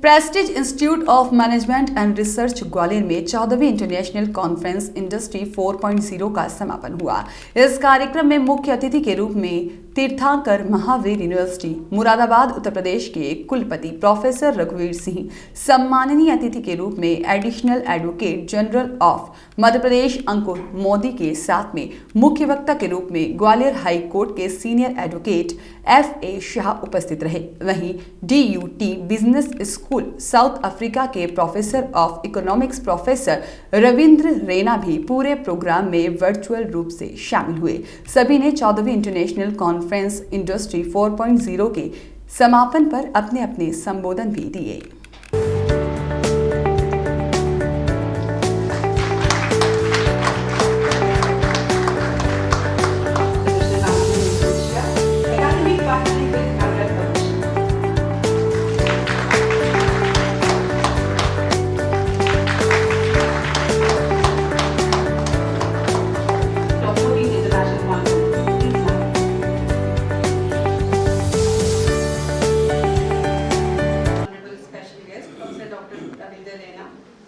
Prestige institute of management and research Gwalior में 14वीं international conference industry 4.0 का समापन हुआ। इस कार्यक्रम में मुख्य अतिथि के रूप में तीर्थंकर महावीर यूनिवर्सिटी मुरादाबाद उत्तर प्रदेश के कुलपति प्रोफेसर रघुवीर सिंह, सम्माननीय अतिथि के रूप में additional advocate general of Madhya Pradesh Ankur Modi के साथ में मुख्य वक्ता के रूप में ग्वालियर हाई कोर्ट के सीनियर एडवोकेट FA शाह उपस्थित रहे। वहीं DUT business school South Africa के professor of economics professor Ravindra Raina भी पूरे प्रोग्राम में वर्चुअल रूप से शामिल हुए। सभी ने 14वीं इंटरनेशनल कॉन्फ्रेंस इंडस्ट्री 4.0 के समापन पर अपने अपने संबोधन भी दिए।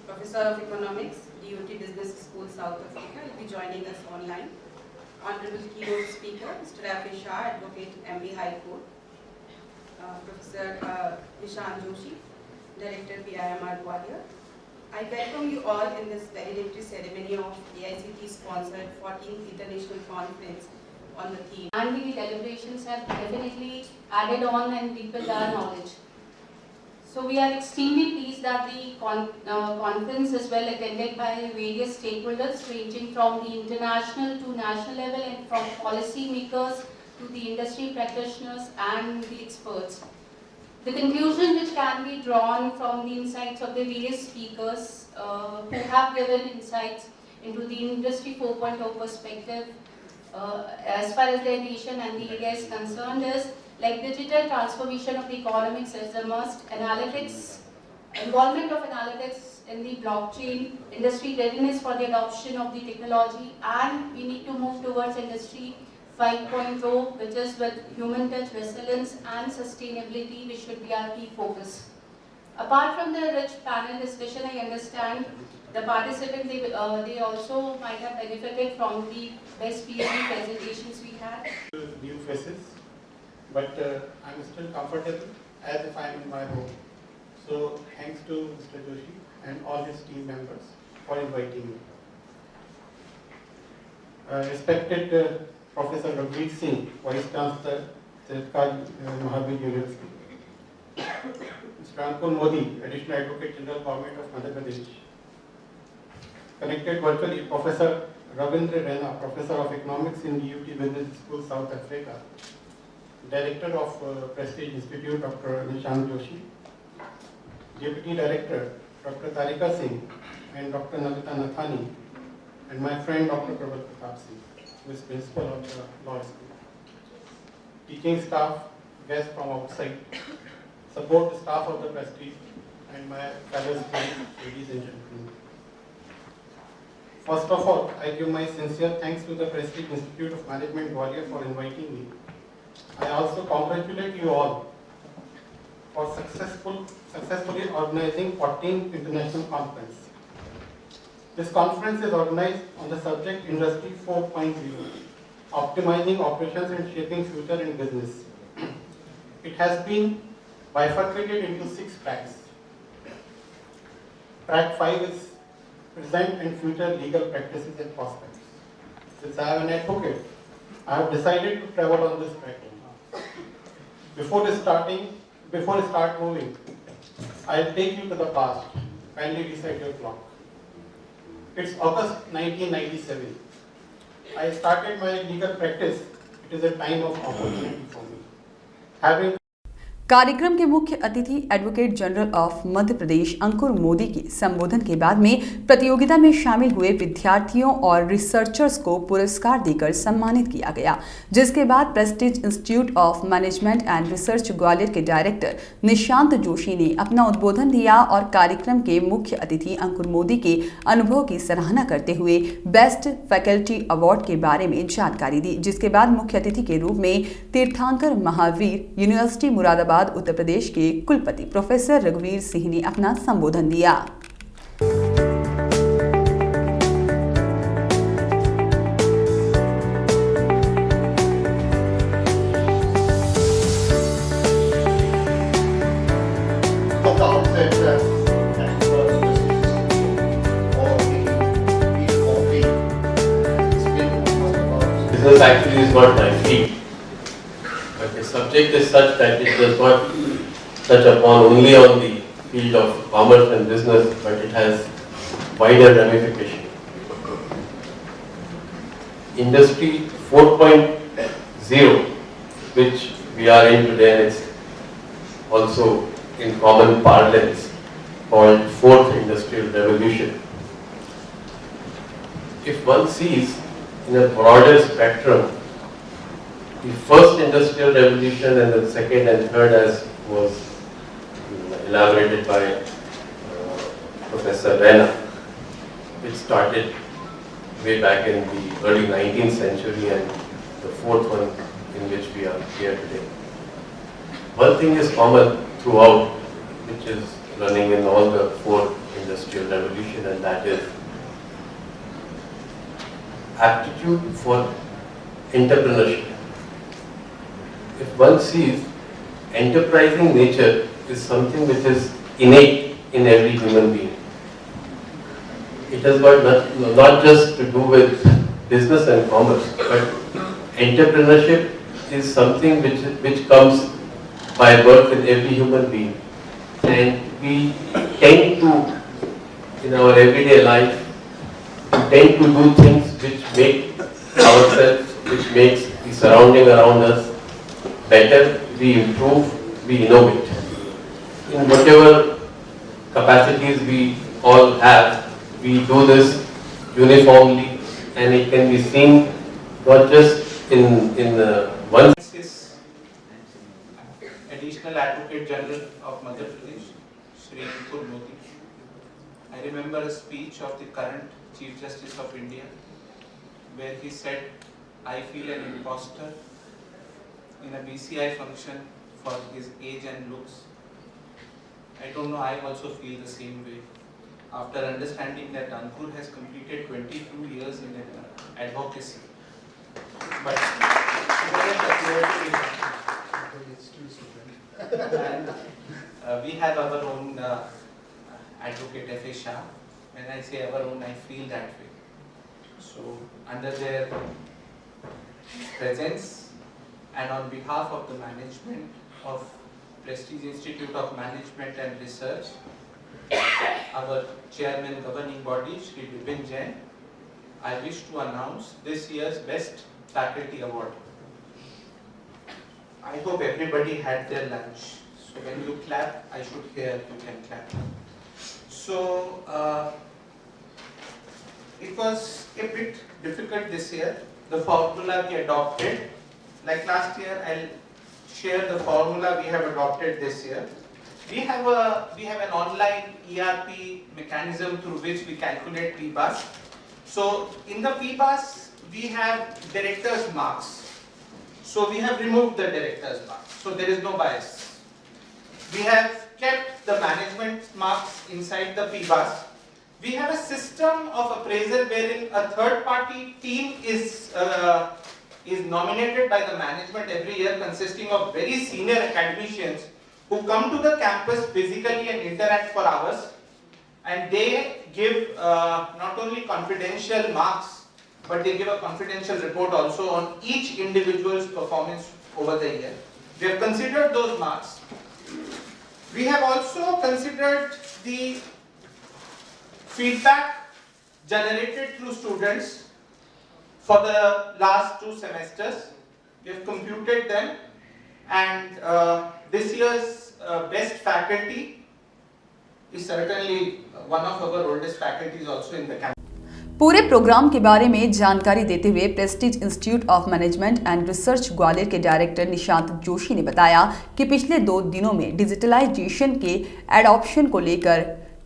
Professor of Economics, DUT Business School, South Africa, will be joining us online. Honorable keynote speaker, Mr. FA Shah, Advocate, MB High Court. Professor Nishant Joshi, Director, PIMR Gwalior. I welcome you all in this valedictory ceremony of AICT-sponsored 14th International Conference on the theme. And the deliberations have definitely added on and deepened our knowledge. So we are extremely pleased that the conference is well attended by various stakeholders ranging from the international to national level and from policy makers to the industry practitioners and the experts. The conclusion which can be drawn from the insights of the various speakers who have given insights into the Industry 4.0 perspective as far as their nation and the area is concerned is like digital transformation of the economics is a must, analytics, involvement of analytics in the blockchain, industry readiness for the adoption of the technology, and we need to move towards industry 5.0, which is with human touch, resilience and sustainability, which should be our key focus. Apart from the rich panel discussion, I understand the participants, they also might have benefited from the best PhD presentations we had. New faces. But I'm still comfortable as if I'm in my home. So thanks to Mr. Joshi and all his team members for inviting me. Respected Professor Raghuveer Singh, Vice Chancellor, Tirthakar Mahavir University. Mr. Ankur Modi, Additional Advocate General Government of Madhya Pradesh. Connected virtually Professor Ravindra Rana, Professor of Economics in DUT Business School, South Africa. Director of Prestige Institute, Dr. Nishant Joshi, Deputy Director, Dr. Tarika Singh, and Dr. Navita Nathani, and my friend Dr. Prabal Pratap Singh, who is Principal of the Law School. Teaching staff, guests from outside, support staff of the Prestige, and my fellow students, ladies and gentlemen. First of all, I give my sincere thanks to the Prestige Institute of Management Gwalior for inviting me. I also congratulate you all for successfully organizing 14th International Conference. This conference is organized on the subject Industry 4.0, optimizing operations and shaping future in business. It has been bifurcated into 6 tracks. Track 5 is present and future legal practices and prospects. Since I am an advocate, I have decided to travel on this track. Before we start moving, I'll take you to the past. Kindly reset your clock. It's August 1997. I started my legal practice. It is a time of opportunity for me. Having कार्यक्रम के मुख्य अतिथि advocate general of Madhya Pradesh Ankur Modi के संबोधन के बाद में प्रतियोगिता में शामिल हुए विद्यार्थियों और रिसर्चर्स को पुरस्कार देकर सम्मानित किया गया, जिसके बाद Prestige institute of management and research Gwalior के डायरेक्टर निशांत जोशी ने अपना उद्बोधन दिया और कार्यक्रम के मुख्य अतिथि अंकुर मोदी के अनुभव की सराहना करते हुए बेस्ट फैकल्टी अवार्ड के बारे में जानकारी दी, जिसके बाद मुख्य अतिथि के रूप में तीर्थंकर महावीर यूनिवर्सिटी मुरादाबाद बाद उत्तर प्रदेश के कुलपति प्रोफेसर रघुवीर सिंह ने अपना संबोधन दिया। Business actually is not my field, but the subject is such that it does not touch upon only on the field of commerce and business, but it has wider ramification. Industry 4.0, which we are in today, and it's also in common parlance called Fourth Industrial Revolution. If one sees in a broader spectrum, the first industrial revolution and the second and third, as was elaborated by Professor Rana, which started way back in the early 19th century, and the fourth one in which we are here today. One thing is common throughout, which is running in all the four industrial revolution, and that is aptitude for entrepreneurship. If one sees, enterprising nature is something which is innate in every human being. It has got not just to do with business and commerce, but entrepreneurship is something which comes by birth in every human being. And we tend to, in our everyday life, we tend to do things which make ourselves, which makes the surrounding around us better. We improve, we innovate. In whatever capacities we all have, we do this uniformly, and it can be seen not just in one. Additional Advocate General of Madhya Pradesh, Shri Ankul Modi. I remember a speech of the current Chief Justice of India, where he said, "I feel an imposter in a BCI function for his age and looks." I don't know, I also feel the same way. After understanding that Ankur has completed 22 years in advocacy. But and we have our own advocate F.A. Shah. When I say our own, I feel that way. So under their presence and on behalf of the management of Prestige Institute of Management and Research, our chairman governing body, Shri Vipin Jain, I wish to announce this year's Best Faculty Award. I hope everybody had their lunch. So when you clap, I should hear you can clap. So it was a bit difficult this year. The formula we adopted, like last year, I'll share the formula we have adopted this year. We have an online ERP mechanism through which we calculate PBAS. So in the PBAS, we have director's marks. So we have removed the director's marks. So there is no bias. We have kept the management marks inside the PBAS. We have a system of appraisal wherein a third-party team is nominated by the management every year, consisting of very senior academicians who come to the campus physically and interact for hours, and they give not only confidential marks, but they give a confidential report also on each individual's performance over the year. We have considered those marks. We have also considered the feedback generated through students for the last 2 semesters. We have computed them, and this year's best faculty is certainly one of our oldest faculties also in the campus. पूरे programme के बारे में जानकारी देते हुए Prestige institute of management and research Gwalior के director Nishant Joshi ने बताया कि पिछले 2 दिनों में डिजिटलाइजेशन के एडॉप्शन को लेकर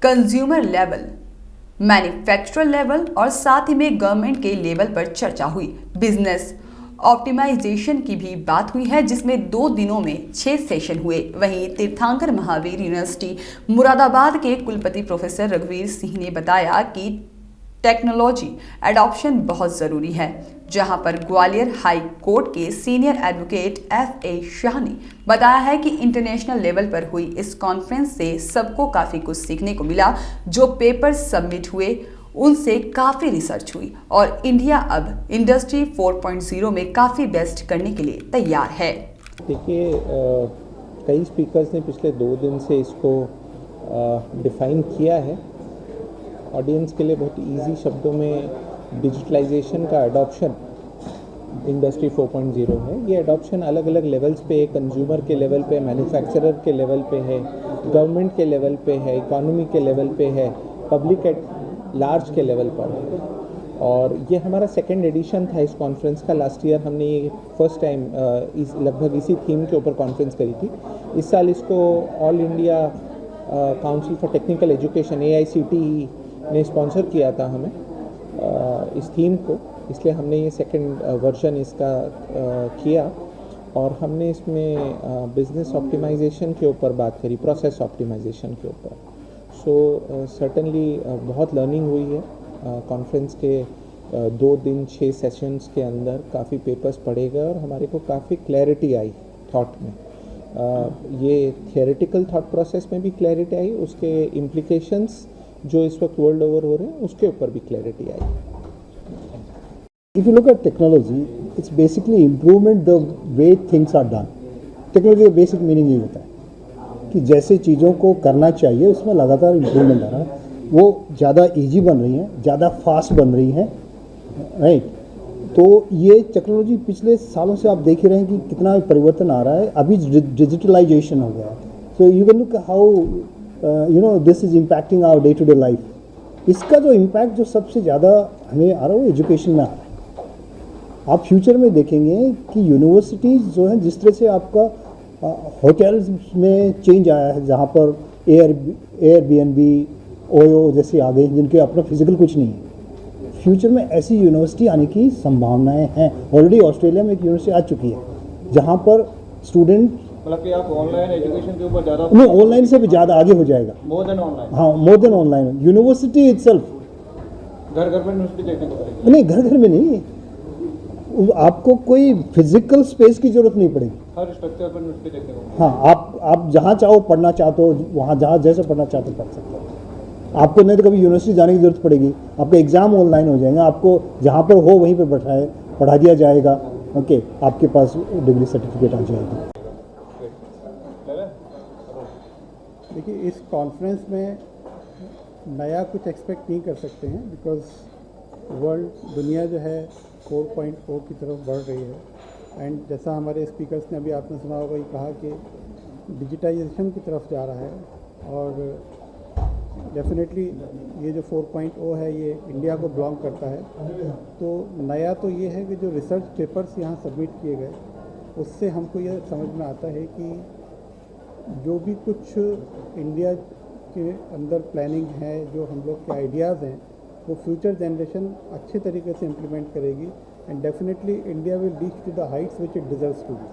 कंज्यूमर लेवल, मैन्युफैक्चरर लेवल और साथ ही में गवर्नमेंट के लेवल पर चर्चा हुई। बिजनेस ऑप्टिमाइजेशन की भी बात हुई है, जिसमें 2 दिनों में 6 सेशन हुए। वहीं तीर्थंकर महावीर यूनिवर्सिटी मुरादाबाद के कुलपति प्रोफेसर रघुवीर सिंह ने बताया कि टेक्नोलॉजी एडॉप्शन बहुत ज़रूरी है, जहां पर ग्वालियर हाई कोर्ट के सीनियर एडवोकेट FA शाह ने बताया है कि इंटरनेशनल लेवल पर हुई इस कॉन्फ्रेंस से सबको काफ़ी कुछ सीखने को मिला। जो पेपर सबमिट हुए उनसे काफ़ी रिसर्च हुई और इंडिया अब इंडस्ट्री 4.0 में काफ़ी बेस्ट करने के लिए तैयार है। देखिए, कई स्पीकर्स ने पिछले 2 दिन से इसको डिफ़ाइन किया है। ऑडियंस के लिए बहुत इजी शब्दों में डिजिटलाइजेशन का अडॉप्शन इंडस्ट्री 4.0 है। ये अडॉप्शन अलग अलग लेवल्स पे है, कंज्यूमर के लेवल पे, मैन्युफैक्चरर के लेवल पे है, गवर्नमेंट के लेवल पे है, इकोनॉमी के लेवल पे है, पब्लिक एट लार्ज के लेवल पर है। और ये हमारा 2nd एडिशन था इस कॉन्फ्रेंस का। लास्ट ईयर हमने ये फर्स्ट टाइम लगभग इसी थीम के ऊपर कॉन्फ्रेंस करी थी। इस साल इसको all India council for technical education AICTE ने स्पॉन्सर किया था हमें इस थीम को, इसलिए हमने ये 2nd वर्जन इसका किया। और हमने इसमें बिजनेस ऑप्टिमाइजेशन के ऊपर बात करी, प्रोसेस ऑप्टिमाइजेशन के ऊपर। सो सर्टनली बहुत लर्निंग हुई है कॉन्फ्रेंस के 2 दिन 6 सेशंस के अंदर। काफ़ी पेपर्स पढ़े गए और हमारे को काफ़ी क्लैरिटी आई थॉट में। ये थियोरेटिकल थॉट प्रोसेस में भी क्लैरिटी आई, उसके इम्प्लीकेशंस जो इस वक्त वर्ल्ड ओवर हो रहे हैं उसके ऊपर भी clarity I. If you look at technology, it's basically improvement the way things are done. Technology का बेसिक मीनिंग ये होता है कि जैसे चीज़ों को करना चाहिए उसमें लगातार इम्प्रूवमेंट आ रहा है, वो ज़्यादा इजी बन रही हैं, ज़्यादा फास्ट बन रही हैं, राइट। तो ये टेक्नोलॉजी पिछले सालों से आप देख ही रहे हैं कि कितना परिवर्तन आ रहा है। अभी डिजिटलाइजेशन हो गया है। So you can look how this is impacting our day to day life. इसका जो इम्पैक्ट जो सबसे ज़्यादा हमें आ रहा है वो एजुकेशन में आ रहा है। आप फ्यूचर में देखेंगे कि यूनिवर्सिटीज़ जो हैं, जिस तरह से आपका होटल्स में चेंज आया है, जहाँ पर Airbnb, OYO जैसे आ गए जिनके अपना फिजिकल कुछ नहीं है, फ्यूचर में ऐसी यूनिवर्सिटी आने की संभावनाएं हैं। ऑलरेडी ऑस्ट्रेलिया में एक यूनिवर्सिटी आ चुकी है जहाँ पर स्टूडेंट, मतलब कि आप ऑनलाइन एजुकेशन के ऊपर ज़्यादा नहीं, ऑनलाइन से भी ज़्यादा आगे हो जाएगा, मोर देन ऑनलाइन। हाँ, more than online. University itself घर घर में यूनिवर्सिटी देखने को पड़ेगी। नहीं, घर घर में नहीं, आपको कोई फिजिकल स्पेस की जरूरत नहीं पड़ेगी। हर स्ट्रक्चर पर यूनिवर्सिटी देखने को। हाँ, आप जहाँ चाहो पढ़ना चाहते हो, वहाँ जहाँ जैसे पढ़ना चाहते हो पढ़ सकते हो। आपको नहीं तो कभी यूनिवर्सिटी जाने की जरूरत पड़ेगी, आपके एग्ज़ाम ऑनलाइन हो जाएंगे, आपको जहाँ पर हो वहीं पर पढ़ा दिया जाएगा। ओके, आपके पास डिग्री सर्टिफिकेट आ जाएगी। देखिए, इस कॉन्फ्रेंस में नया कुछ एक्सपेक्ट नहीं कर सकते हैं, बिकॉज दुनिया जो है 4.0 की तरफ बढ़ रही है। एंड जैसा हमारे स्पीकर्स ने अभी आपने सुना होगा, ये कहा कि डिजिटाइजेशन की तरफ जा रहा है। और डेफिनेटली ये जो 4.0 है ये इंडिया को बिलोंग करता है। तो नया तो ये है कि जो रिसर्च पेपर्स यहाँ सबमिट किए गए, उससे हमको ये समझ में आता है कि जो भी कुछ इंडिया के अंदर प्लानिंग है, जो हम लोग के आइडियाज़ हैं, वो फ्यूचर जनरेशन अच्छे तरीके से इम्प्लीमेंट करेगी। And definitely India will reach to the heights which it deserves to B.